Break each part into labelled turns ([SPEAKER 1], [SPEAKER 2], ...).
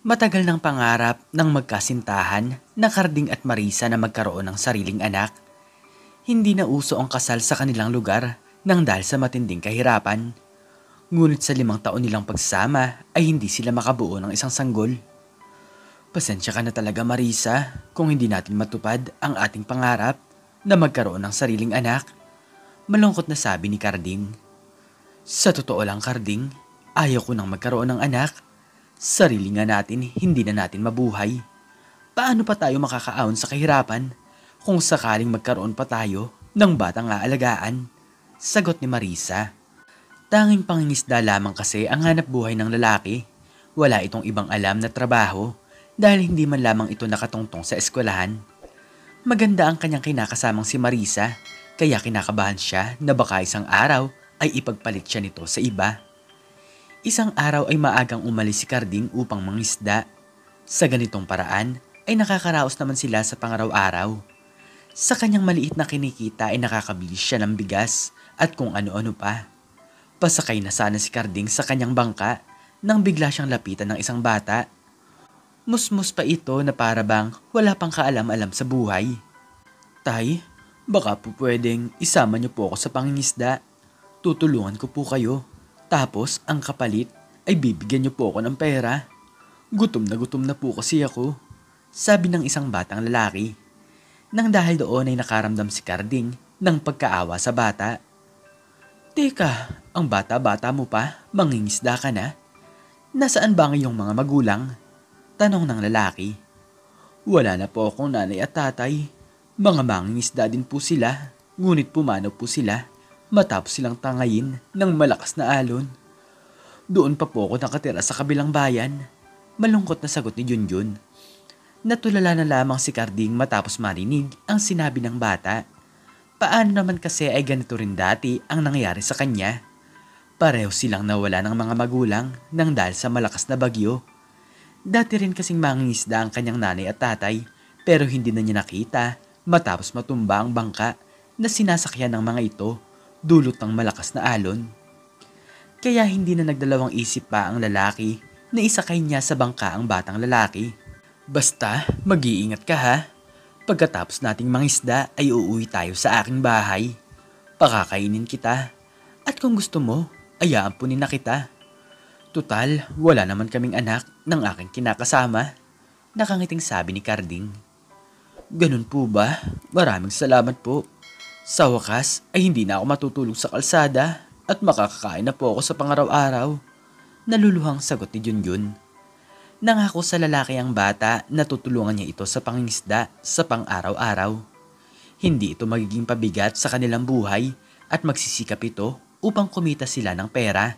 [SPEAKER 1] Matagal ng pangarap ng magkasintahan na Karding at Marisa na magkaroon ng sariling anak. Hindi na uso ang kasal sa kanilang lugar nang dahil sa matinding kahirapan. Ngunit sa 5 taon nilang pagsama ay hindi sila makabuo ng isang sanggol. Pasensya ka na talaga Marisa kung hindi natin matupad ang ating pangarap na magkaroon ng sariling anak. Malungkot na sabi ni Karding. Sa totoo lang Karding, ayaw ko nang magkaroon ng anak. Sarili nga natin, hindi na natin mabuhay. Paano pa tayo makakaahon sa kahirapan kung sakaling magkaroon pa tayo ng batang aalagaan? Sagot ni Marisa. Tanging pangingisda lamang kasi ang hanap buhay ng lalaki. Wala itong ibang alam na trabaho dahil hindi man lamang ito nakatungtong sa eskwelahan. Maganda ang kanyang kinakasamang si Marisa kaya kinakabahan siya na baka isang araw ay ipagpalit siya nito sa iba. Isang araw ay maagang umalis si Karding upang mangisda. Sa ganitong paraan ay nakakaraos naman sila sa pangaraw-araw. Sa kanyang maliit na kinikita ay nakakabili siya ng bigas at kung ano-ano pa. Pasakay na sana si Karding sa kanyang bangka nang bigla siyang lapitan ng isang bata. Musmus pa ito na para bang wala pang kaalam-alam sa buhay. Tay, baka po pwedeng isama niyo po ako sa pangingisda. Tutulungan ko po kayo. Tapos, ang kapalit ay bibigyan niyo po ako ng pera. Gutom na po kasi ako. Sabi ng isang batang lalaki. Nang dahil doon ay nakaramdam si Karding ng pagkaawa sa bata. Teka, ang bata-bata mo pa, mangingisda ka na? Nasaan ba ang iyong mga magulang? Tanong ng lalaki. Wala na po akong nanay at tatay. Mga mangingisda din po sila, ngunit pumanaw po sila. Matapos silang tangayin ng malakas na alon. Doon pa po ako nakatira sa kabilang bayan. Malungkot na sagot ni Junjun. Natulala na lamang si Karding matapos marinig ang sinabi ng bata. Paano naman kasi ay ganito rin dati ang nangyari sa kanya? Pareho silang nawala ng mga magulang nang dahil sa malakas na bagyo. Dati rin kasing mangingisda ang kanyang nanay at tatay pero hindi na niya nakita matapos matumba ang bangka na sinasakyan ng mga ito. Dulot ng malakas na alon. Kaya hindi na nagdalawang isip pa ang lalaki na isakay niya sa bangka ang batang lalaki. Basta, mag-iingat ka ha. Pagkatapos nating mangisda ay uuwi tayo sa aking bahay. Pakakainin kita. At kung gusto mo, ay aampunin na kita. Tutal, wala naman kaming anak ng aking kinakasama. Nakangiting sabi ni Karding. Ganun po ba? Maraming salamat po. Sa wakas ay hindi na ako matutulog sa kalsada at makakakain na po ako sa pangaraw-araw. Naluluhang sagot ni Junjun. Nangako sa lalaki ang bata na tutulungan niya ito sa pangingisda sa pang-araw-araw. Hindi ito magiging pabigat sa kanilang buhay at magsisikap ito upang kumita sila ng pera.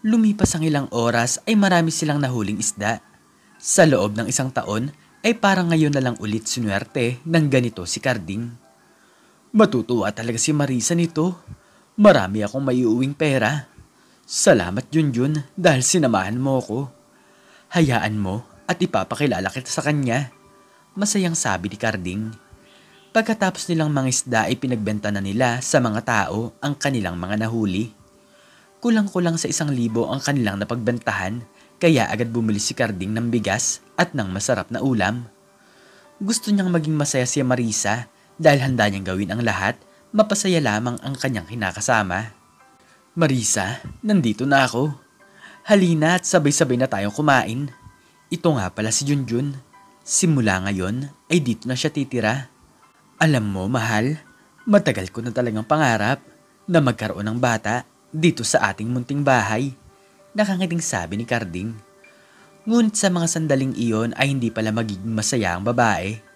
[SPEAKER 1] Lumipas ang ilang oras ay marami silang nahuling isda. Sa loob ng 1 taon ay parang ngayon na lang ulit sinuwerte ng ganito si Karding. Matutuwa talaga si Marisa nito. Marami akong maiuwing pera. Salamat Junjun dahil sinamahan mo ko. Hayaan mo at ipapakilala kita sa kanya. Masayang sabi ni Karding. Pagkatapos nilang mangisda ay pinagbenta na nila sa mga tao ang kanilang mga nahuli. Kulang-kulang sa 1,000 ang kanilang napagbentahan kaya agad bumili si Karding ng bigas at ng masarap na ulam. Gusto niyang maging masaya si Marisa dahil handa niyang gawin ang lahat, mapasaya lamang ang kanyang kinakasama. Marisa, nandito na ako. Halina at sabay-sabay na tayong kumain. Ito nga pala si Junjun. Simula ngayon ay dito na siya titira. Alam mo, mahal, matagal ko na talagang pangarap na magkaroon ng bata dito sa ating munting bahay. Nakangiting sabi ni Karding. Ngunit sa mga sandaling iyon ay hindi pala magiging masaya ang babae.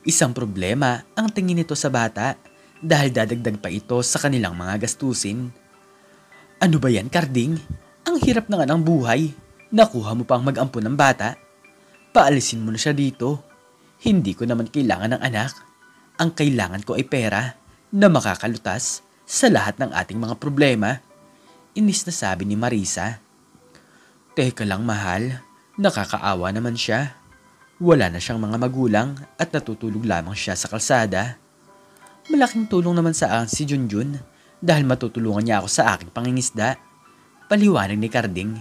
[SPEAKER 1] Isang problema ang tingin nito sa bata dahil dadagdag pa ito sa kanilang mga gastusin. Ano ba yan, Karding? Ang hirap na nga ng buhay. Nakuha mo pang mag-ampon ng bata. Paalisin mo na siya dito. Hindi ko naman kailangan ng anak. Ang kailangan ko ay pera na makakalutas sa lahat ng ating mga problema. Inis na sabi ni Marisa. Teka lang mahal, nakakaawa naman siya. Wala na siyang mga magulang at natutulog lamang siya sa kalsada. Malaking tulong naman sa akin si Junjun dahil matutulungan niya ako sa aking pangingisda. Paliwanag ni Karding.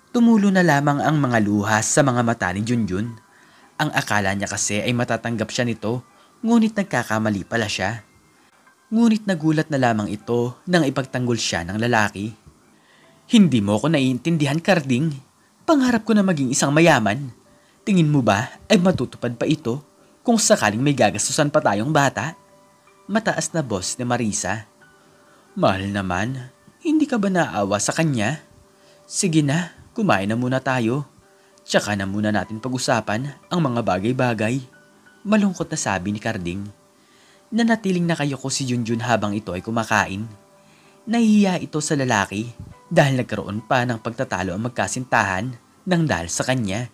[SPEAKER 1] Tumulo na lamang ang mga luha sa mga mata ni Junjun. Ang akala niya kasi ay matatanggap siya nito, ngunit nagkakamali pala siya. Ngunit nagulat na lamang ito nang ipagtanggol siya ng lalaki. Hindi mo ko naiintindihan, Karding. Pangarap ko na maging isang mayaman. Tingin mo ba ay matutupad pa ito kung sakaling may gagastusan pa tayong bata? Mataas na boss ni Marisa. Mahal naman, hindi ka ba naawa sa kanya? Sige na, kumain na muna tayo. Tsaka na muna natin pag-usapan ang mga bagay-bagay. Malungkot na sabi ni Karding. Nanatiling nakayuko si Junjun habang ito ay kumakain. Nahihiya ito sa lalaki dahil nagkaroon pa ng pagtatalo ang magkasintahan nang dahil sa kanya.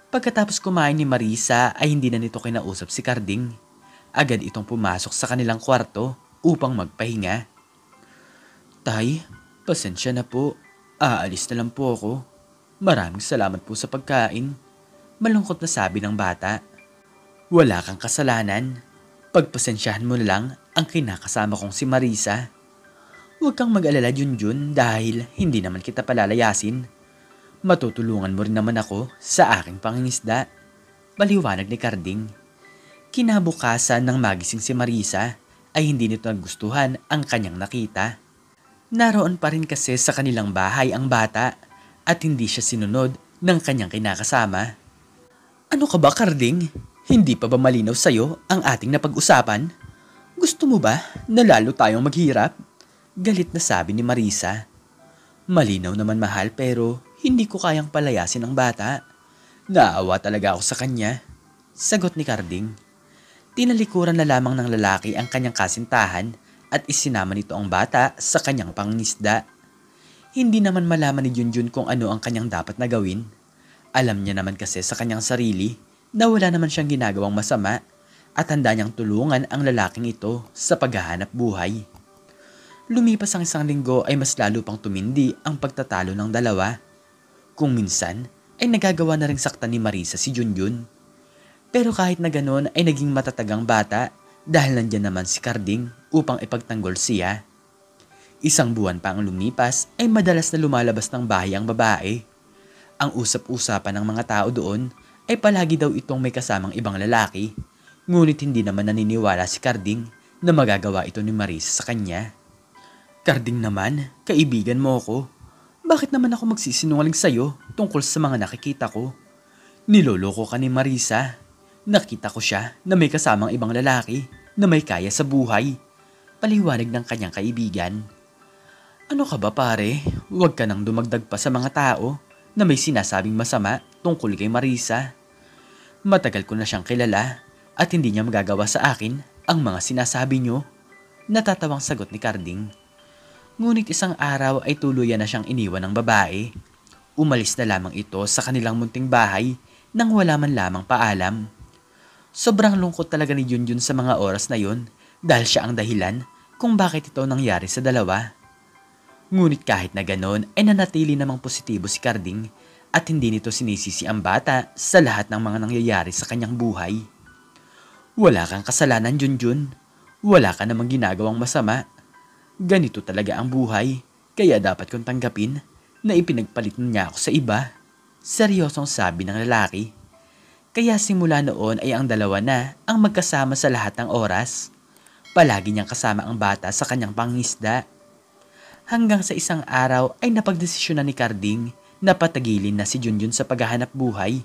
[SPEAKER 1] Pagkatapos kumain ni Marisa ay hindi na nito kinausap si Karding. Agad itong pumasok sa kanilang kwarto upang magpahinga. Tay, pasensya na po. Aalis na lang po ako. Maraming salamat po sa pagkain. Malungkot na sabi ng bata. Wala kang kasalanan. Pagpasensyahan mo na lang ang kinakasama kong si Marisa. Huwag kang mag-alala, Junjun, dahil hindi naman kita palalayasin. Matutulungan mo rin naman ako sa aking pangingisda. Paliwanag ni Karding. Kinabukasan ng magising si Marisa ay hindi nito nagustuhan ang kanyang nakita. Naroon pa rin kasi sa kanilang bahay ang bata at hindi siya sinunod ng kanyang kinakasama. Ano ka ba, Karding? Hindi pa ba malinaw sa'yo ang ating napag-usapan? Gusto mo ba na lalo tayong maghirap? Galit na sabi ni Marisa. Malinaw naman, mahal, pero hindi ko kayang palayasin ang bata. Naawa talaga ako sa kanya. Sagot ni Karding. Tinalikuran na lamang ng lalaki ang kanyang kasintahan at isinama nito ang bata sa kanyang pangingisda. Hindi naman malaman ni Junjun kung ano ang kanyang dapat na gawin. Alam niya naman kasi sa kanyang sarili na wala naman siyang ginagawang masama at handa niyang tulungan ang lalaking ito sa paghahanap buhay. Lumipas ang isang linggo ay mas lalo pang tumindi ang pagtatalo ng dalawa. Kung minsan ay nagagawa na ring saktan ni Marisa si Junjun. Pero kahit na ganoon ay naging matatagang bata dahil nandyan naman si Karding upang ipagtanggol siya. Isang buwan pa ang lumipas ay madalas na lumalabas ng bahay ang babae. Ang usap-usapan ng mga tao doon ay palagi daw itong may kasamang ibang lalaki. Ngunit hindi naman naniniwala si Karding na magagawa ito ni Marisa sa kanya. Karding naman, kaibigan mo ako. Bakit naman ako magsisinungaling sa'yo tungkol sa mga nakikita ko? Niloloko ka ni Marisa. Nakita ko siya na may kasamang ibang lalaki na may kaya sa buhay. Paliwanag ng kanyang kaibigan. Ano ka ba, pare? Huwag ka nang dumagdag pa sa mga tao na may sinasabing masama tungkol kay Marisa. Matagal ko na siyang kilala at hindi niya magagawa sa akin ang mga sinasabi niyo. Natatawang sagot ni Karding. Ngunit isang araw ay tuluyan na siyang iniwan ng babae. Umalis na lamang ito sa kanilang munting bahay nang wala man lamang paalam. Sobrang lungkot talaga ni Junjun sa mga oras na yon dahil siya ang dahilan kung bakit ito nangyari sa dalawa. Ngunit kahit na ganoon ay nanatili namang positibo si Karding at hindi nito sinisisi ang bata sa lahat ng mga nangyayari sa kanyang buhay. Wala kang kasalanan, Junjun. Wala ka namang ginagawang masama. Ganito talaga ang buhay, kaya dapat kong tanggapin na ipinagpalit niya ako sa iba. Seryosong sabi ng lalaki. Kaya simula noon ay ang dalawa na ang magkasama sa lahat ng oras. Palagi niyang kasama ang bata sa kanyang pangingisda. Hanggang sa isang araw ay napagdesisyonan ni Karding na patagilin na si Junjun sa paghahanap buhay.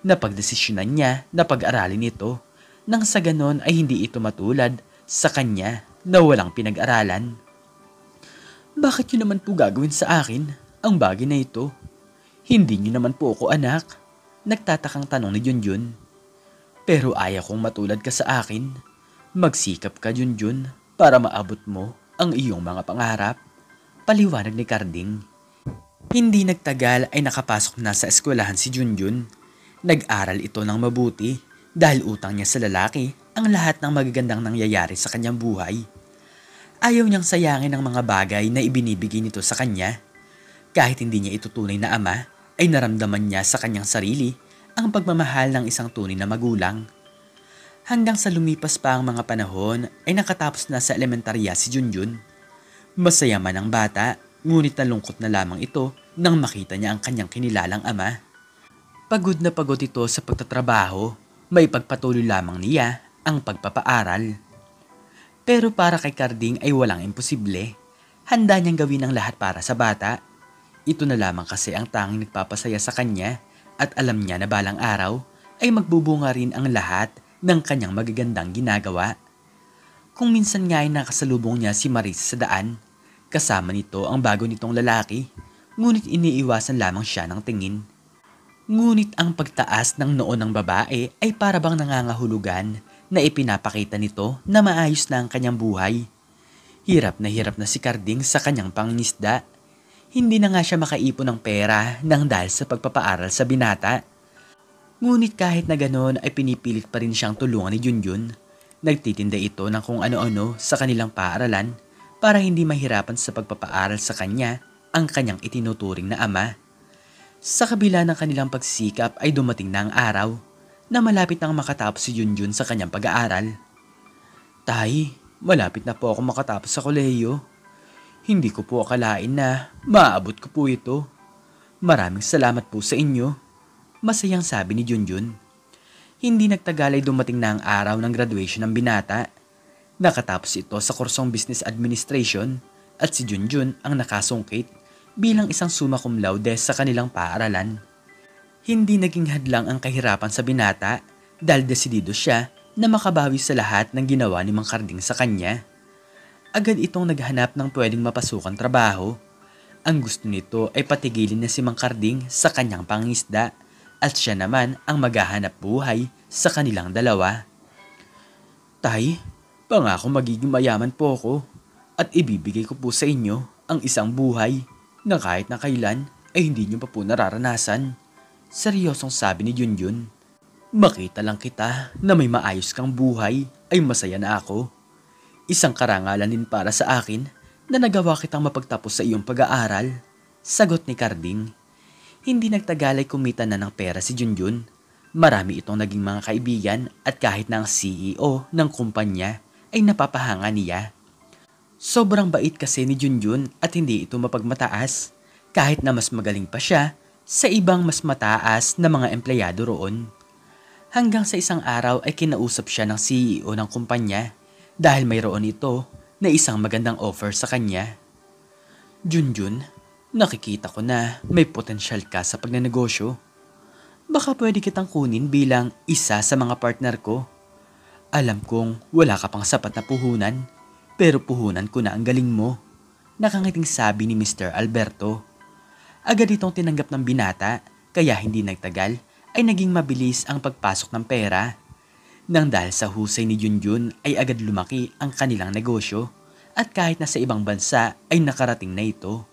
[SPEAKER 1] Napagdesisyonan niya na pag-aralin ito nang sa ganon ay hindi ito matulad sa kanya na walang pinag-aralan. Bakit niyo naman po gagawin sa akin ang bagay na ito? Hindi niyo naman po ako anak. Nagtatakang tanong ni Junjun. Pero ayaw kong matulad ka sa akin. Magsikap ka, Junjun, para maabot mo ang iyong mga pangarap. Paliwanag ni Karding. Hindi nagtagal ay nakapasok na sa eskwelahan si Junjun. Nag-aral ito ng mabuti dahil utang niya sa lalaki ang lahat ng magagandang nangyayari sa kanyang buhay. Ayaw niyang sayangin ang mga bagay na ibinibigay nito sa kanya. Kahit hindi niya ito tunay na ama, ay naramdaman niya sa kanyang sarili ang pagmamahal ng isang tunay na magulang. Hanggang sa lumipas pa ang mga panahon ay nakatapos na sa elementarya si Junjun. Masaya man ang bata, Ngunit nalungkot na lamang ito nang makita niya ang kanyang kinilalang ama. Pagod na pagod ito sa pagtatrabaho, may pagpatuloy lamang niya ang pagpapaaral. Pero para kay Carding ay walang imposible. Handa niyang gawin ang lahat para sa bata. Ito na lamang kasi ang tanging nagpapasaya sa kanya at alam niya na balang araw ay magbubunga rin ang lahat ng kanyang magagandang ginagawa. Kung minsan nga ay nakasalubong niya si Maris sa daan, kasama nito ang bago nitong lalaki, ngunit iniiwasan lamang siya ng tingin. Ngunit ang pagtaas ng noo ng babae ay para bang nangangahulugan na ipinapakita nito na maayos na ang kanyang buhay. Hirap na si Carding sa kanyang pangingisda. Hindi na nga siya makaipon ng pera nang dahil sa pagpapaaral sa binata. Ngunit kahit na ganoon ay pinipilit pa rin siyang tulungan ni Junjun. Nagtitinda ito ng kung ano-ano sa kanilang paaralan para hindi mahirapan sa pagpapaaral sa kanya ang kanyang itinuturing na ama. Sa kabila ng kanilang pagsisikap ay dumating na ang araw na malapit nang makatapos si Junjun sa kanyang pag-aaral. Tay, malapit na po ako makatapos sa kolehiyo. Hindi ko po akalain na maaabot ko po ito. Maraming salamat po sa inyo. Masayang sabi ni Junjun. Hindi nagtagal ay dumating na ang araw ng graduation ng binata. Nakatapos ito sa kursong Business Administration at si Junjun ang nakasungkit bilang isang summa cum laude sa kanilang paaralan. Hindi naging hadlang ang kahirapan sa binata dahil desidido siya na makabawi sa lahat ng ginawa ni Mang Carding sa kanya. Agad itong naghanap ng pwedeng mapasukan trabaho. Ang gusto nito ay patigilin na si Mang Carding sa kanyang pangisda at siya naman ang maghahanap buhay sa kanilang dalawa. Tay, pangako magiging mayaman po ako at ibibigay ko po sa inyo ang isang buhay na kahit na kailan ay hindi niyo pa po nararanasan. Seryosong sabi ni Junjun. Makita lang kita na may maayos kang buhay ay masaya na ako. Isang karangalan din para sa akin na nagawa kitang mapagtapos sa iyong pag-aaral. Sagot ni Carding. Hindi nagtagal ay kumita na ng pera si Junjun. Marami itong naging mga kaibigan at kahit na ang CEO ng kumpanya ay napapahanga niya. Sobrang bait kasi ni Junjun at hindi ito mapagmataas kahit na mas magaling pa siya sa ibang mas mataas na mga empleyado roon. Hanggang sa isang araw ay kinausap siya ng CEO ng kumpanya dahil mayroon ito na isang magandang offer sa kanya. Junjun, nakikita ko na may potensyal ka sa pagnenegosyo. Baka pwede kitang kunin bilang isa sa mga partner ko. Alam kong wala ka pang sapat na puhunan, pero puhunan ko na ang galing mo. Nakangiting sabi ni Mr. Alberto. Agad itong tinanggap ng binata, kaya hindi nagtagal ay naging mabilis ang pagpasok ng pera. Nang dahil sa husay ni Junjun ay agad lumaki ang kanilang negosyo at kahit na sa ibang bansa ay nakarating na ito.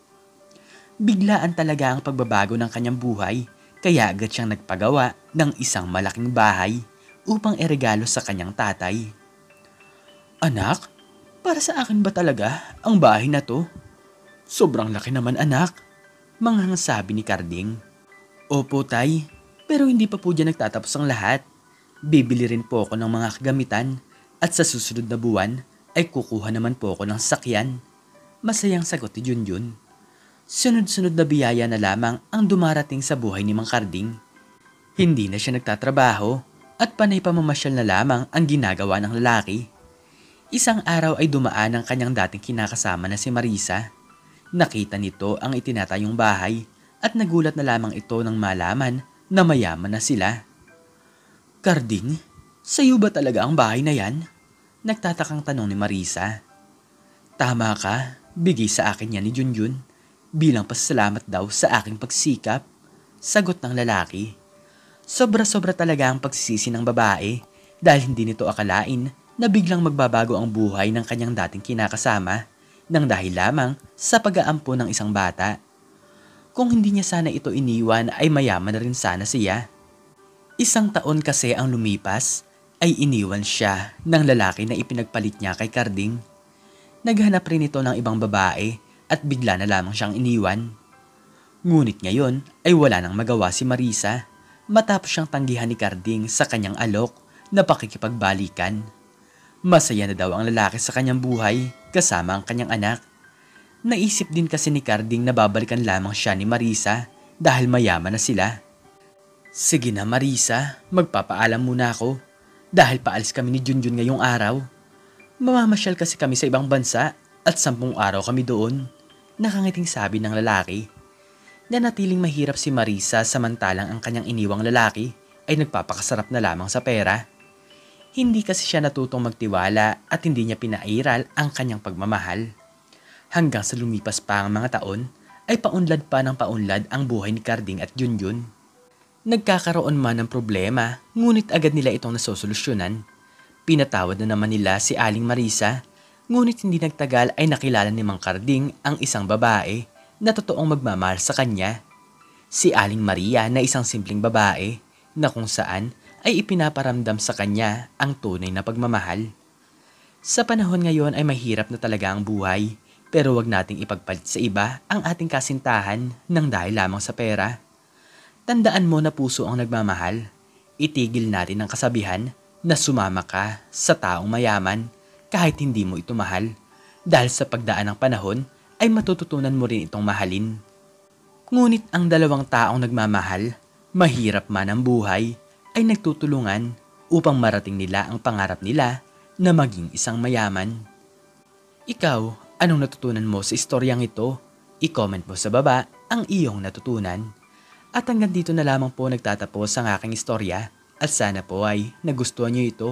[SPEAKER 1] Biglaan talaga ang pagbabago ng kanyang buhay kaya agad siyang nagpagawa ng isang malaking bahay upang iregalo sa kanyang tatay. Anak, para sa akin ba talaga ang bahay na to? Sobrang laki naman anak, manghang sabi ni Carding. Opo tay, pero hindi pa po dyan nagtatapos ang lahat. Bibili rin po ako ng mga kagamitan at sa susunod na buwan ay kukuha naman po ako ng sakyan. Masayang sagot ni Junjun. Sunod-sunod na biyaya na lamang ang dumarating sa buhay ni Mang Carding. Hindi na siya nagtatrabaho at panay pamamasyal na lamang ang ginagawa ng lalaki. Isang araw ay dumaan ang kanyang dating kinakasama na si Marisa. Nakita nito ang itinatayong bahay at nagulat na lamang ito nang malaman na mayaman na sila. Carding, sa'yo ba talaga ang bahay na yan? Nagtatakang tanong ni Marisa. Tama ka, bigay sa akin yan ni Junjun. Bilang pasalamat daw sa aking pagsikap, sagot ng lalaki. Sobra-sobra talaga ang pagsisisi ng babae dahil hindi nito akalain na biglang magbabago ang buhay ng kanyang dating kinakasama nang dahil lamang sa pag-aampo ng isang bata. Kung hindi niya sana ito iniwan ay mayaman na rin sana siya. Isang taon kasi ang lumipas ay iniwan siya ng lalaki na ipinagpalit niya kay Carding. Naghanap rin ito ng ibang babae at bigla na lamang siyang iniwan. Ngunit ngayon ay wala nang magawa si Marisa matapos siyang tanggihan ni Carding sa kanyang alok na pakikipagbalikan. Masaya na daw ang lalaki sa kanyang buhay kasama ang kanyang anak. Naisip din kasi ni Carding na babalikan lamang siya ni Marisa dahil mayaman na sila. Sige na Marisa, magpapaalam muna ako dahil paalis kami ni Junjun ngayong araw. Mamamasyal kasi kami sa ibang bansa at 10 araw kami doon. Nakangiting sabi ng lalaki. Nanatiling mahirap si Marisa samantalang ang kanyang iniwang lalaki ay nagpapakasarap na lamang sa pera. Hindi kasi siya natutong magtiwala at hindi niya pinairal ang kanyang pagmamahal. Hanggang sa lumipas pa ang mga taon, ay paunlad pa ng paunlad ang buhay ni Carding at Junjun. Nagkakaroon man ng problema, ngunit agad nila itong nasosolusyonan. Pinatawad na naman nila si Aling Marisa, ngunit hindi nagtagal ay nakilala ni Mang Carding ang isang babae na totoong magmamahal sa kanya. Si Aling Maria na isang simpleng babae na kung saan ay ipinaparamdam sa kanya ang tunay na pagmamahal. Sa panahon ngayon ay mahirap na talaga ang buhay, pero wag nating ipagpalit sa iba ang ating kasintahan ng dahil lamang sa pera. Tandaan mo na puso ang nagmamahal. Itigil natin ang kasabihan na sumama ka sa taong mayaman kahit hindi mo ito mahal, dahil sa pagdaan ng panahon ay matututunan mo rin itong mahalin. Ngunit ang dalawang taong nagmamahal, mahirap man ang buhay, ay nagtutulungan upang marating nila ang pangarap nila na maging isang mayaman. Ikaw, anong natutunan mo sa istoryang ito? I-comment mo sa baba ang iyong natutunan. At hanggang dito na lamang po nagtatapos ang aking istorya at sana po ay nagustuhan niyo ito.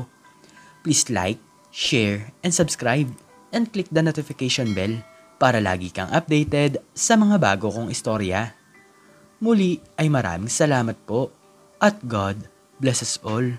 [SPEAKER 1] Please like, share, and subscribe and click the notification bell para lagi kang updated sa mga bago kong istorya. Muli ay maraming salamat po at God bless us all.